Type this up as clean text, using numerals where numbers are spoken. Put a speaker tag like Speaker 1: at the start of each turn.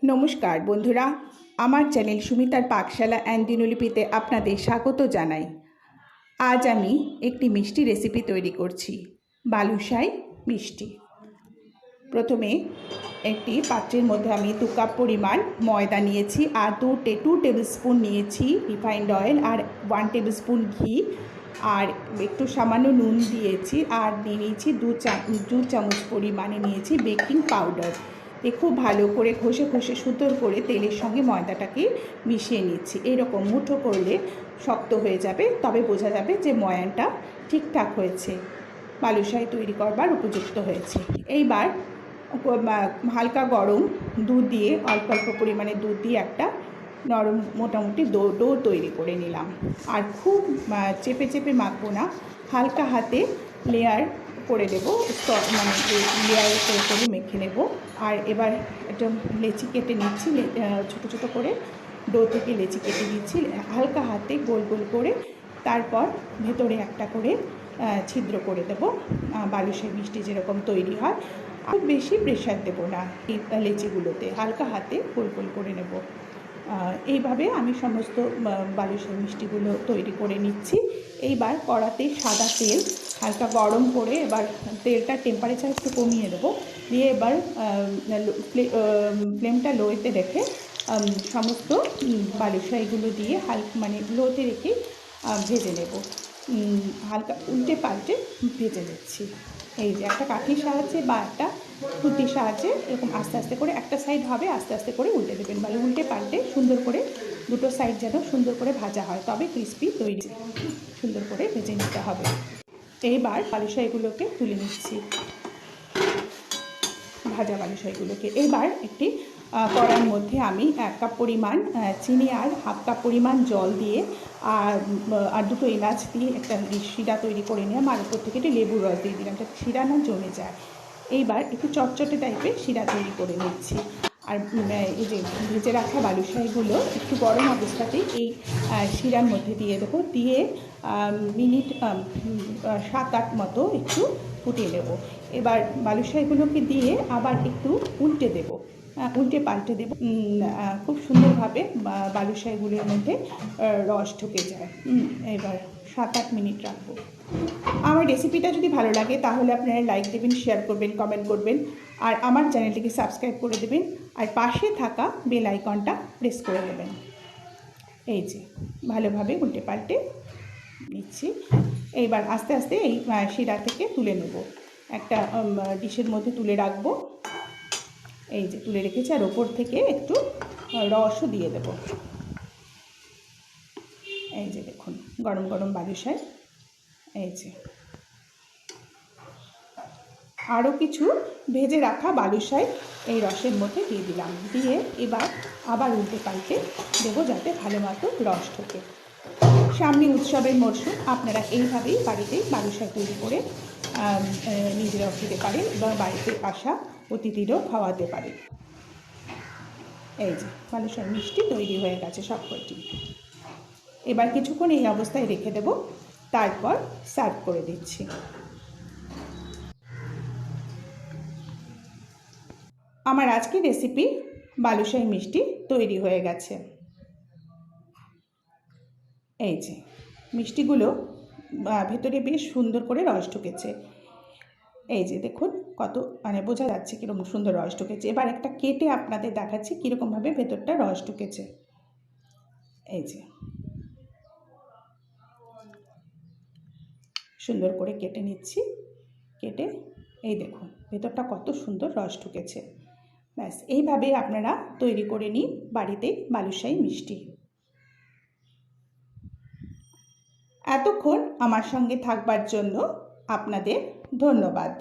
Speaker 1: নমস্কার বন্ধুরা, আমার চ্যানেল সুমিতার পাকশালা অ্যান্ড দিনলিপিতে আপনাদের স্বাগত জানাই। আজ আমি একটি মিষ্টি রেসিপি তৈরি করছি, বালুশাই মিষ্টি। প্রথমে একটি পাত্রের মধ্যে আমি 2 কাপ পরিমাণ ময়দা নিয়েছি, আর 2 টেবিল স্পুন নিয়েছি রিফাইন্ড অয়েল, আর 1 টেবিল স্পুন ঘি, আর একটু সামান্য নুন দিয়েছি, আর নিয়েছি 2 চামচ পরিমাণে নিয়েছি বেকিং পাউডার। খুব ভালো করে ঘষে ঘষে সুন্দর করে তেলের সঙ্গে ময়দাটাকে মিশিয়ে নিচ্ছি। এরকম মুঠো করলে শক্ত হয়ে যাবে, তবে বোঝা যাবে যে ময়ানটা ঠিকঠাক হয়েছে, বালুশাই তৈরি করবার উপযুক্ত হয়েছে। এইবার হালকা গরম দুধ দিয়ে, অল্প অল্প পরিমাণে দুধ দিয়ে একটা নরম মোটামুটি ডো তৈরি করে নিলাম। আর খুব চেপে চেপে মাখবো না, হালকা হাতে লেয়ার করে দেবো, মানে লেয়ার করে করে মেখে নেব। আর এবার একটা লেচি কেটে নিচ্ছি, ছোটো ছোটো করে ডো থেকে লেচি কেটে নিচ্ছি হালকা হাতে গোল গোল করে। তারপর ভেতরে একটা করে ছিদ্র করে দেবো, বালুশাই মিষ্টি যেরকম তৈরি হয়। খুব বেশি প্রেশার দেবো না এই লেচিগুলোতে, হালকা হাতে গোল গোল করে নেব। এইভাবে আমি সমস্ত বালুশাই মিষ্টিগুলো তৈরি করে নিচ্ছি। এইবার কড়াতে সাদা তেল হালকা গরম করে, এবার তেলটার টেম্পারেচার একটু কমিয়ে দেবো, দিয়ে এবার ফ্লেমটা লোতে রেখে সমস্ত বালুশাইগুলো দিয়ে মানে লোতে রেখে ভেজে নেব। হালকা উল্টে পাল্টে ভেজে নিচ্ছি। এই যে একটা কাঠির সাহায্যে বা একটা খুন্তির সাহায্যে এরকম আস্তে আস্তে করে, একটা সাইড হবে আস্তে আস্তে করে উল্টে দেবেন, মানে উল্টে পাল্টে সুন্দর করে দুটো সাইড যেন সুন্দর করে ভাজা হয়, তবে ক্রিস্পি তৈরি সুন্দর করে ভেজে নিতে হবে। এইবার বালুশাইগুলোকে তুলে নিচ্ছি, ভাজা বালুশাইগুলোকে। এবার একটি কড়াইয়ের মধ্যে আমি 1 কাপ পরিমাণ চিনি আর 1/2 কাপ পরিমাণ জল দিয়ে আর 2টো এলাচ দিয়ে একটা শিরা তৈরি করে নিলাম, আর উপর থেকে একটু লেবুর রস দিয়ে দিলাম যাতে শিরা না জমে যায়। এইবার একটু চটচটে টাইপের শিরা তৈরি করে নিচ্ছি। আর এই যে ভেজে রাখা বালুশাইগুলো একটু গরম অবস্থাতেই এই শিরার মধ্যে দিয়ে দেবো, দিয়ে মিনিট 7-8 মতো একটু ফুটিয়ে নেব। এবার বালুশাইগুলোকে দিয়ে আবার একটু উল্টে দেব, উল্টে পাল্টে দেব, খুব সুন্দরভাবে বালুশাইগুলোর মধ্যে রস ঢুকে যায়। এবার 7-8 মিনিট রাখবো। আমার রেসিপিটা যদি ভালো লাগে তাহলে আপনারা লাইক দেবেন, শেয়ার করবেন, কমেন্ট করবেন, আর আমার চ্যানেলটিকে সাবস্ক্রাইব করে দেবেন, আর পাশে থাকা বেল আইকনটা প্রেস করে দেবেন। এই যে ভালোভাবে উল্টে পাল্টে নিচ্ছি। এইবার আস্তে আস্তে এই শিরা থেকে তুলে নেব, একটা ডিশের মধ্যে তুলে রাখবো। এই যে তুলে রেখেছি, আর ওপর থেকে একটু রসও দিয়ে দেব। এই যে দেখুন গরম গরম বালুশাই। এই যে আরও কিছু ভেজে রাখা বালুশাই এই রসের মধ্যে দিয়ে দিলাম, দিয়ে এবার আবার উল্টে পাল্টে দেবো যাতে ভালো মতো রস ঢোকে। সামনে উৎসবের মরশুম, আপনারা এইভাবেই বাড়িতে বালুশাই তৈরি করে নিজেরাও খেতে পারেন বা বাড়িতে আসা অতিথিরও খাওয়াতে পারেন। এই যে বালুশাই মিষ্টি তৈরি হয়ে গেছে সবকটি। এবার কিছুক্ষণ এই অবস্থায় রেখে দেব, তারপর সার্ভ করে দিচ্ছি। আমার আজকের রেসিপি বালুশাই মিষ্টি তৈরি হয়ে গেছে। এই যে মিষ্টিগুলো ভেতরে বেশ সুন্দর করে রস ঢুকেছে। এই যে দেখুন কত, মানে বোঝা যাচ্ছে কীরকম সুন্দর রস ঢুকেছে। এবার একটা কেটে আপনাদের দেখাচ্ছি কীরকমভাবে ভেতরটা রস ঢুকেছে। এই যে সুন্দর করে কেটে নিচ্ছি, কেটে এই দেখুন ভেতরটা কত সুন্দর রস ঢুকেছে। ব্যাস এইভাবে আপনারা তৈরি করে নিন বাড়িতে বালুশাই মিষ্টি। এতক্ষণ আমার সঙ্গে থাকবার জন্য আপনাদের ধন্যবাদ।